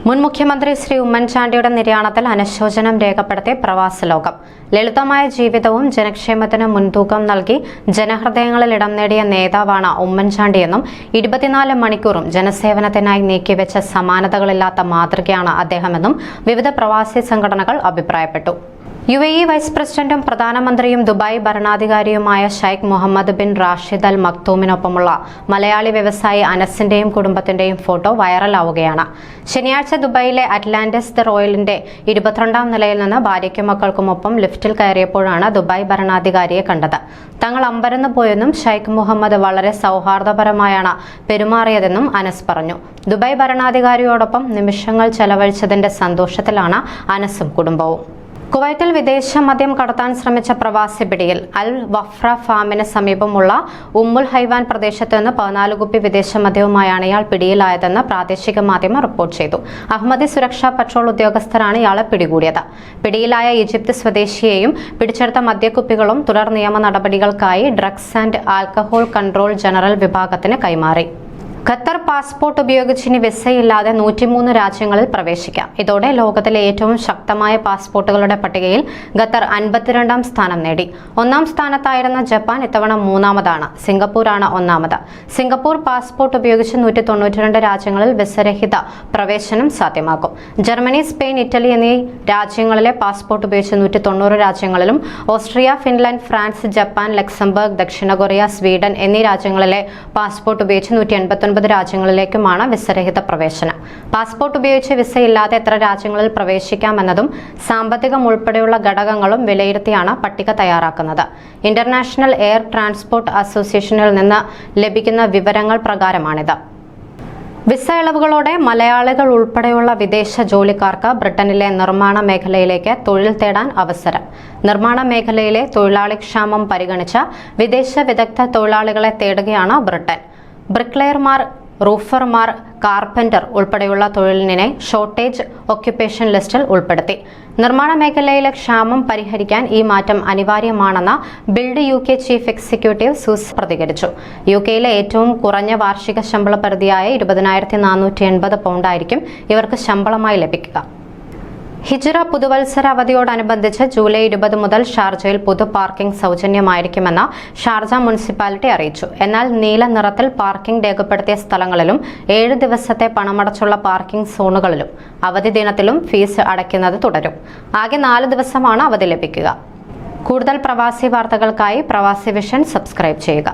മുൻ മുഖ്യമന്ത്രി ശ്രീ ഉമ്മൻചാണ്ടിയുടെ നിര്യാണത്തിൽ അനുശോചനം രേഖപ്പെടുത്തി പ്രവാസ ലോകം. ലളിതമായ ജീവിതവും ജനക്ഷേമത്തിന് മുൻതൂക്കം നൽകി ജനഹൃദയങ്ങളിൽ ഇടം നേടിയ നേതാവാണ് ഉമ്മൻചാണ്ടിയെന്നും 24 മണിക്കൂറും ജനസേവനത്തിനായി നീക്കിവെച്ച സമാനതകളില്ലാത്ത മാതൃകയാണ് അദ്ദേഹമെന്നും വിവിധ പ്രവാസി സംഘടനകൾ അഭിപ്രായപ്പെട്ടു. UAE വൈസ് പ്രസിഡന്റും പ്രധാനമന്ത്രിയും ദുബായ് ഭരണാധികാരിയുമായ Sheikh Mohammed bin Rashid al മക്തൂമിനൊപ്പമുള്ള മലയാളി വ്യവസായി അനസിന്റെയും കുടുംബത്തിന്റെയും ഫോട്ടോ വൈറലാവുകയാണ്. ശനിയാഴ്ച ദുബായിലെ അറ്റ്ലാന്റിസ് ദി റോയലിന്റെ 22ാം നിലയിൽ നിന്ന് ഭാര്യയ്ക്കും മക്കൾക്കുമൊപ്പം ലിഫ്റ്റിൽ കയറിയപ്പോഴാണ് ദുബായ് ഭരണാധികാരിയെ കണ്ടത്. തങ്ങൾ അമ്പരന്നു പോയെന്നും ഷൈഖ് മുഹമ്മദ് വളരെ സൗഹാർദ്ദപരമായാണ് പെരുമാറിയതെന്നും അനസ് പറഞ്ഞു. ദുബായ് ഭരണാധികാരിയോടൊപ്പം നിമിഷങ്ങൾ ചെലവഴിച്ചതിന്റെ സന്തോഷത്തിലാണ് അനസും കുടുംബവും. കുവൈത്തിൽ വിദേശ മദ്യം കടത്താൻ ശ്രമിച്ച പ്രവാസി പിടിയിൽ. അൽ വഫ്ര ഫാമിന് സമീപമുള്ള ഉമ്മുൽ ഹൈവാൻ പ്രദേശത്ത് നിന്ന് 14 കുപ്പി വിദേശ മദ്യവുമായാണ് ഇയാൾ പിടിയിലായതെന്ന് പ്രാദേശിക മാധ്യമം റിപ്പോർട്ട് ചെയ്തു. അഹമ്മദി സുരക്ഷാ പട്രോൾ ഉദ്യോഗസ്ഥരാണ് ഇയാളെ പിടികൂടിയത്. പിടിയിലായ ഈജിപ്ത് സ്വദേശിയെയും പിടിച്ചെടുത്ത മദ്യക്കുപ്പികളും തുടർ നിയമ നടപടികൾക്കായി drugs and alcohol control general വിഭാഗത്തിന് കൈമാറി. ഖത്തർ പാസ്പോർട്ട് ഉപയോഗിച്ച് ഇനി വിസയില്ലാതെ 103 രാജ്യങ്ങളിൽ പ്രവേശിക്കാം. ഇതോടെ ലോകത്തിലെ ഏറ്റവും ശക്തമായ പാസ്പോർട്ടുകളുടെ പട്ടികയിൽ ഖത്തർ 52ാം സ്ഥാനം നേടി. 1ാം സ്ഥാനത്തായിരുന്ന ജപ്പാൻ ഇത്തവണ 3ാമതാണ്. സിംഗപ്പൂരാണ് 1ാമത്. സിംഗപ്പൂർ പാസ്പോർട്ട് ഉപയോഗിച്ച് 192 രാജ്യങ്ങളിൽ വിസരഹിത പ്രവേശനം സാധ്യമാക്കും. ജർമ്മനി, സ്പെയിൻ, ഇറ്റലി എന്നീ രാജ്യങ്ങളിലെ പാസ്പോർട്ട് ഉപയോഗിച്ച് 190 രാജ്യങ്ങളിലും Austria, Finland, France, Japan, Luxembourg, ദക്ഷിണ കൊറിയ, സ്വീഡൻ എന്നീ രാജ്യങ്ങളിലെ പാസ്പോർട്ട് ഉപയോഗിച്ച് 189 രാജ്യങ്ങളിലേക്കുമാണ് വിസരഹിത പ്രവേശനം. പാസ്പോർട്ട് ഉപയോഗിച്ച് വിസയില്ലാതെ എത്ര രാജ്യങ്ങളിൽ പ്രവേശിക്കാമെന്നതും സാമ്പത്തികം ഉൾപ്പെടെയുള്ള ഘടകങ്ങളും വിലയിരുത്തിയാണ് പട്ടിക തയ്യാറാക്കുന്നത്. ഇന്റർനാഷണൽ എയർ ട്രാൻസ്പോർട്ട് അസോസിയേഷനിൽ നിന്ന് ലഭിക്കുന്ന വിവരങ്ങൾ പ്രകാരമാണിത്. വിസ ഇളവുകളോടെ മലയാളികൾ ഉൾപ്പെടെയുള്ള വിദേശ ജോലിക്കാർക്ക് ബ്രിട്ടനിലെ നിർമ്മാണ മേഖലയിലേക്ക് തൊഴിൽ തേടാൻ അവസരം. നിർമ്മാണ മേഖലയിലെ തൊഴിലാളി ക്ഷാമം പരിഗണിച്ച് വിദേശ വിദഗ്ധ തൊഴിലാളികളെ തേടുകയാണ് ബ്രിട്ടൻ. ബ്രിക്ലെയർമാർ, റൂഫർമാർ, കാർപ്പന്റർ ഉൾപ്പെടെയുള്ള തൊഴിലിനെ ഷോർട്ടേജ് ഒക്യുപ്പേഷൻ ലിസ്റ്റിൽ ഉൾപ്പെടുത്തി. നിർമ്മാണ മേഖലയിലെ ക്ഷാമം പരിഹരിക്കാൻ ഈ മാറ്റം അനിവാര്യമാണെന്ന് ബിൽഡ് UK ചീഫ് എക്സിക്യൂട്ടീവ് സൂസ് പ്രതികരിച്ചു. UKയിലെ ഏറ്റവും കുറഞ്ഞ വാർഷിക ശമ്പള പരിധിയായ 20,480 പൗണ്ടായിരിക്കും ഇവർക്ക് ശമ്പളമായി ലഭിക്കുക. ഹിജ്റ പുതുവത്സര അവധിയോടനുബന്ധിച്ച് ജൂലൈ 20 മുതൽ ഷാർജയിൽ പൊതു പാർക്കിംഗ് സൗജന്യമായിരിക്കുമെന്ന് ഷാർജ മുനിസിപ്പാലിറ്റി അറിയിച്ചു. എന്നാൽ നീല നിറത്തിൽ പാർക്കിംഗ് രേഖപ്പെടുത്തിയ സ്ഥലങ്ങളിലും 7 ദിവസത്തെ പണമടച്ചുള്ള പാർക്കിംഗ് സോണുകളിലും അവധി ദിനത്തിലും ഫീസ് അടയ്ക്കുന്നത് തുടരും. ആകെ 4 ദിവസമാണ് അവധി ലഭിക്കുക. കൂടുതൽ പ്രവാസി വാർത്തകൾക്കായി പ്രവാസി വിഷൻ സബ്സ്ക്രൈബ് ചെയ്യുക.